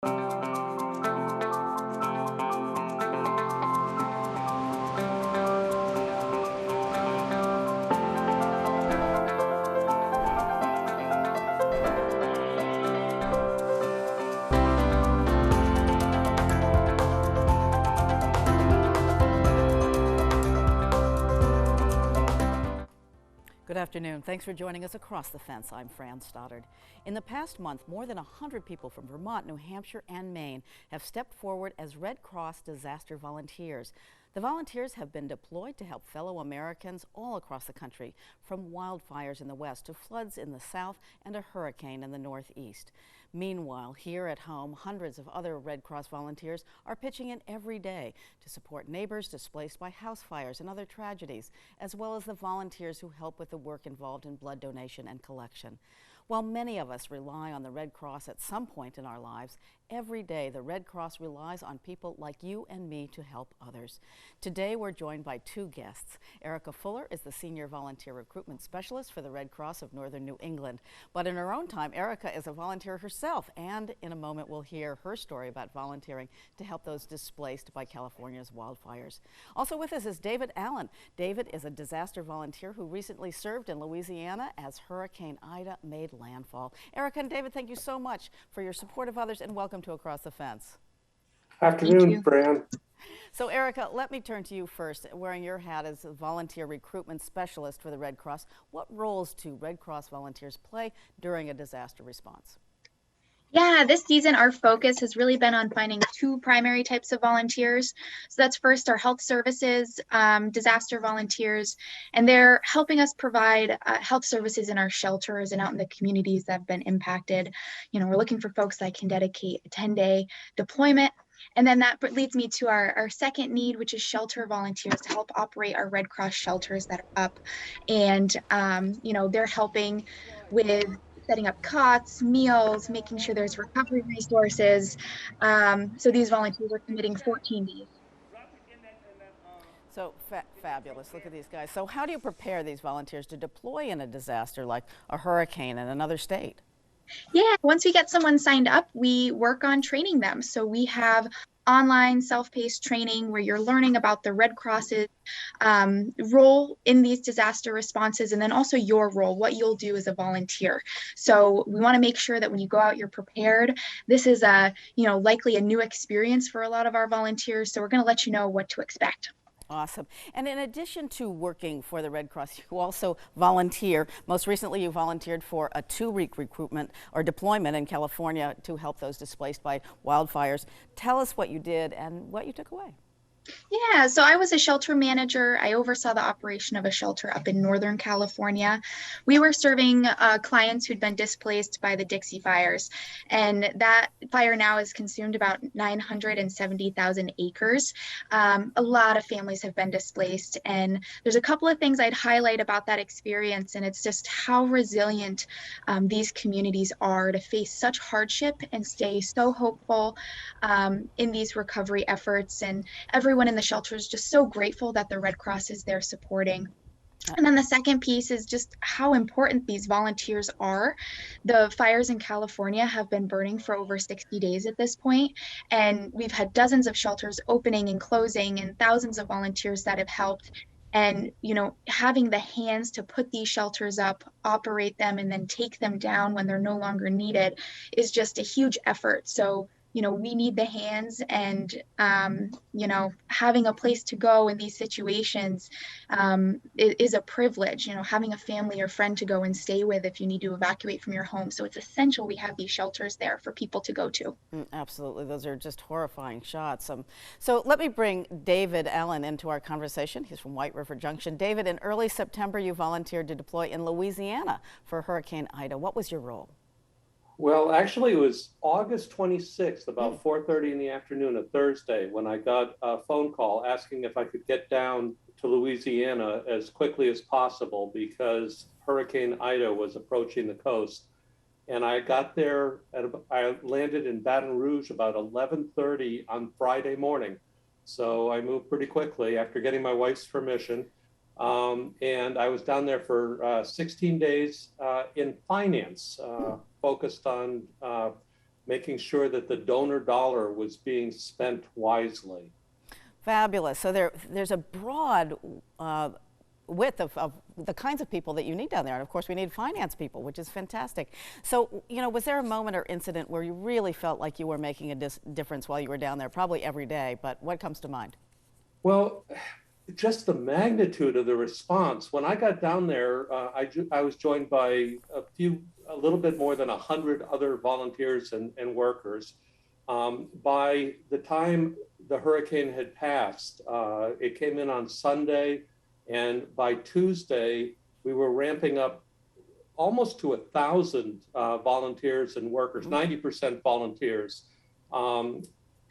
Good afternoon. Thanks for joining us Across the Fence. I'm Fran Stoddard. In the past month, more than 100 people from Vermont, New Hampshire, and Maine have stepped forward as Red Cross disaster volunteers. The volunteers have been deployed to help fellow Americans all across the country, from wildfires in the west to floods in the south and a hurricane in the northeast. Meanwhile, here at home, hundreds of other Red Cross volunteers are pitching in every day to support neighbors displaced by house fires and other tragedies, as well as the volunteers who help with the work involved in blood donation and collection. While many of us rely on the Red Cross at some point in our lives, every day the Red Cross relies on people like you and me to help others. Today we're joined by two guests. Erica Fuller is the Senior Volunteer Recruitment Specialist for the Red Cross of Northern New England. But in her own time, Erica is a volunteer herself, and in a moment we'll hear her story about volunteering to help those displaced by California's wildfires. Also with us is David Allen. David is a disaster volunteer who recently served in Louisiana as Hurricane Ida made landfall. Erica and David, thank you so much for your support of others, and welcome to Across the Fence. Afternoon, Fran. So Erica, let me turn to you first. Wearing your hat as a volunteer recruitment specialist for the Red Cross, what roles do Red Cross volunteers play during a disaster response? Yeah, this season our focus has really been on finding two primary types of volunteers. So that's first our health services, disaster volunteers, and they're helping us provide health services in our shelters and out in the communities that have been impacted. You know, we're looking for folks that can dedicate a 10-day deployment. And then that leads me to our second need, which is shelter volunteers to help operate our Red Cross shelters that are up. And, they're helping with setting up cots, meals, making sure there's recovery resources. So these volunteers are committing 14 days. So fabulous. Look at these guys. So how do you prepare these volunteers to deploy in a disaster like a hurricane in another state? Yeah, once we get someone signed up, we work on training them. So we have online self-paced training where you're learning about the Red Cross's role in these disaster responses, and then also your role, what you'll do as a volunteer. So we want to make sure that when you go out, you're prepared. This is likely a new experience for a lot of our volunteers. So we're going to let you know what to expect. Awesome. And in addition to working for the Red Cross, you also volunteer. Most recently, you volunteered for a 2-week recruitment or deployment in California to help those displaced by wildfires. Tell us what you did and what you took away. Yeah, so I was a shelter manager. I oversaw the operation of a shelter up in Northern California. We were serving clients who'd been displaced by the Dixie fires, and that fire now has consumed about 970,000 acres. A lot of families have been displaced, and there's a couple of things I'd highlight about that experience, and it's just how resilient these communities are to face such hardship and stay so hopeful in these recovery efforts. And everyone in the shelter is just so grateful that the Red Cross is there supporting. And then the second piece is just how important these volunteers are. The fires in California have been burning for over 60 days at this point, and we've had dozens of shelters opening and closing and thousands of volunteers that have helped. And, having the hands to put these shelters up, operate them, and then take them down when they're no longer needed is just a huge effort. So we need the hands, and, having a place to go in these situations is a privilege, having a family or friend to go and stay with if you need to evacuate from your home. So it's essential we have these shelters there for people to go to. Absolutely. Those are just horrifying shots. So let me bring David Allen into our conversation. He's from White River Junction. David, in early September, you volunteered to deploy in Louisiana for Hurricane Ida. What was your role? Well, actually, it was August 26th, about 4:30 in the afternoon, a Thursday, when I got a phone call asking if I could get down to Louisiana as quickly as possible because Hurricane Ida was approaching the coast. And I got there, I landed in Baton Rouge about 11:30 on Friday morning. So I moved pretty quickly after getting my wife's permission. And I was down there for 16 days in finance, focused on making sure that the donor dollar was being spent wisely. Fabulous. So there's a broad width of the kinds of people that you need down there. And of course, we need finance people, which is fantastic. So, was there a moment or incident where you really felt like you were making a difference while you were down there? Probably every day, but what comes to mind? Well, just the magnitude of the response. When I got down there, I was joined by a little bit more than 100 other volunteers and workers. By the time the hurricane had passed, it came in on Sunday, and by Tuesday, we were ramping up almost to 1,000 volunteers and workers, 90% volunteers.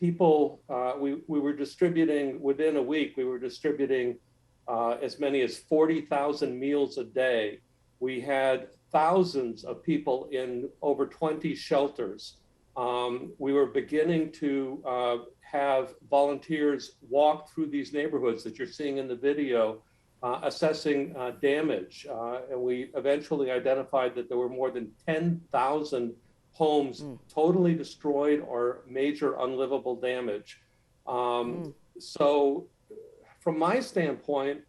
People, we were distributing, within a week, we were distributing as many as 40,000 meals a day. We had thousands of people in over 20 shelters. We were beginning to have volunteers walk through these neighborhoods that you're seeing in the video, assessing damage. And we eventually identified that there were more than 10,000 homes totally destroyed or major unlivable damage. So from my standpoint,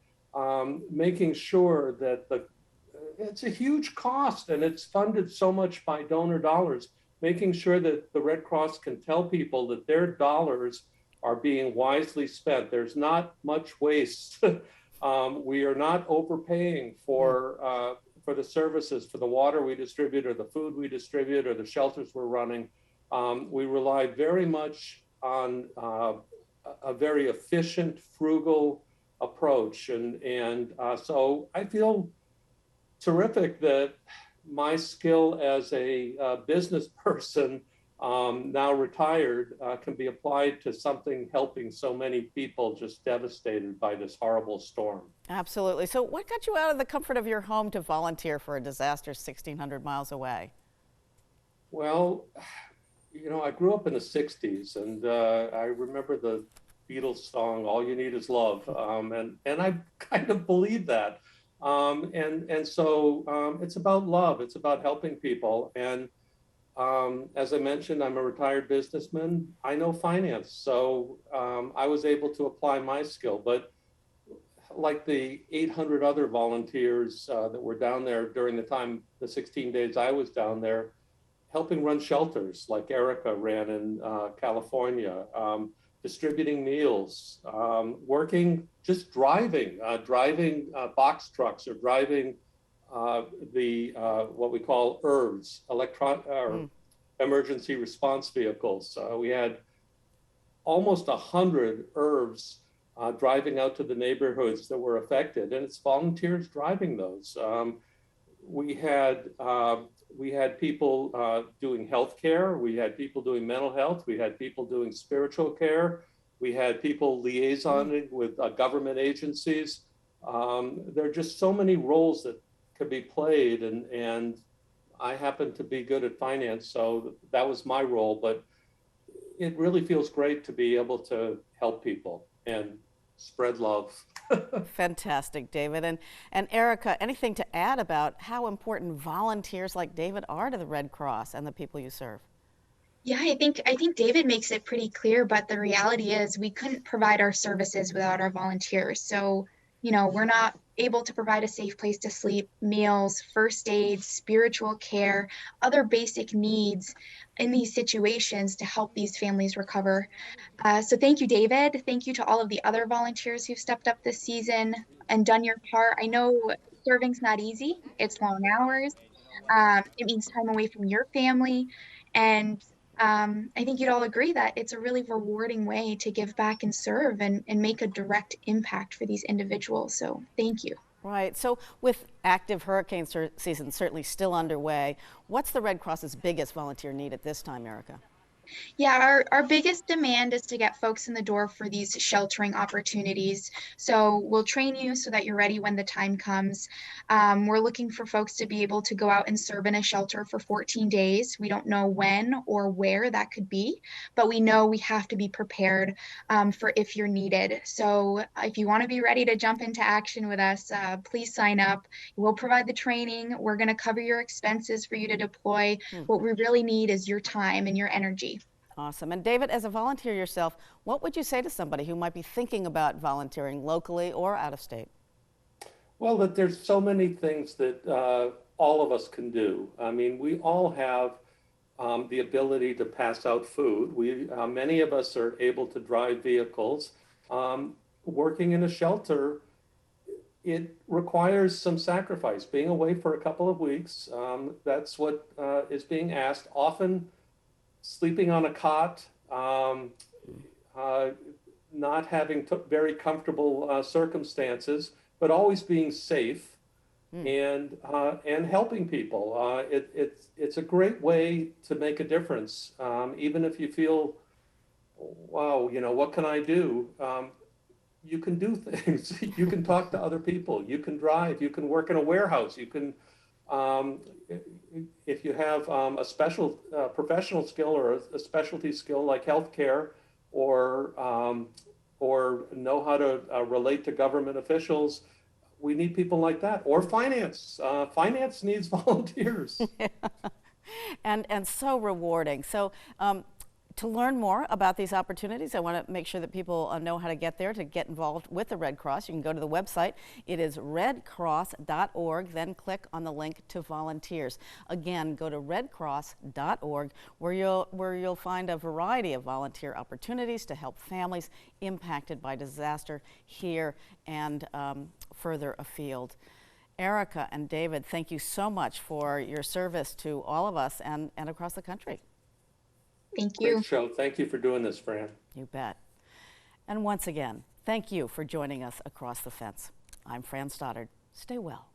making sure that it's a huge cost and it's funded so much by donor dollars, making sure that the Red Cross can tell people that their dollars are being wisely spent. There's not much waste. We are not overpaying for the services, for the water we distribute or the food we distribute or the shelters we're running. We rely very much on a very efficient, frugal approach. And so I feel terrific that my skill as a business person, now retired, can be applied to something helping so many people just devastated by this horrible storm. Absolutely. So what got you out of the comfort of your home to volunteer for a disaster 1,600 miles away? Well, I grew up in the 60s, and I remember the Beatles song, "All You Need Is Love," and I kind of believe that. And so it's about love. It's about helping people. And as I mentioned, I'm a retired businessman. I know finance, so I was able to apply my skill. But like the 800 other volunteers that were down there during the 16 days I was down there, helping run shelters like Erica ran in California, distributing meals, working, just driving box trucks or driving what we call ERVs, emergency response vehicles. We had almost 100 ERVs driving out to the neighborhoods that were affected, and it's volunteers driving those. We had people doing healthcare. We had people doing mental health. We had people doing spiritual care. We had people liaisoning with government agencies. There are just so many roles that could be played, and I happen to be good at finance, so that was my role. But it really feels great to be able to help people and spread love. Fantastic, David. And Erica, anything to add about how important volunteers like David are to the Red Cross and the people you serve? Yeah, I think David makes it pretty clear, but the reality is we couldn't provide our services without our volunteers. So, we're not able to provide a safe place to sleep, meals, first aid, spiritual care, other basic needs in these situations to help these families recover. So thank you, David. Thank you to all of the other volunteers who've stepped up this season and done your part. I know serving's not easy. It's long hours. It means time away from your family. And I think you'd all agree that it's a really rewarding way to give back and serve and make a direct impact for these individuals. So thank you. Right. So with active hurricane season certainly still underway, what's the Red Cross's biggest volunteer need at this time, Erica? Yeah, our biggest demand is to get folks in the door for these sheltering opportunities. So we'll train you so that you're ready when the time comes. We're looking for folks to be able to go out and serve in a shelter for 14 days. We don't know when or where that could be, but we know we have to be prepared for if you're needed. So if you want to be ready to jump into action with us, please sign up. We'll provide the training. We're going to cover your expenses for you to deploy. What we really need is your time and your energy. Awesome. And David, as a volunteer yourself, what would you say to somebody who might be thinking about volunteering locally or out of state? Well, that there's so many things that all of us can do. I mean, we all have the ability to pass out food. Many of us are able to drive vehicles. Working in a shelter, it requires some sacrifice. Being away for a couple of weeks, that's what is being asked. Often sleeping on a cot, uh, not having very comfortable circumstances, but always being safe and helping people. It's a great way to make a difference, even if you feel, wow, what can I do? You can do things. You can talk to other people. You can drive. You can work in a warehouse. You can, um, if you have a special professional skill or a specialty skill like healthcare, or or know how to relate to government officials, we need people like that. Or finance. Finance needs volunteers. And so rewarding. So to learn more about these opportunities, I want to make sure that people know how to get there to get involved with the Red Cross. You can go to the website. It is redcross.org. Then click on the link to volunteers. Again, go to redcross.org, where you'll find a variety of volunteer opportunities to help families impacted by disaster here and further afield. Erica and David, thank you so much for your service to all of us and across the country. Thank you. Great show. Thank you for doing this, Fran. You bet. And once again, thank you for joining us across the fence. I'm Fran Stoddard. Stay well.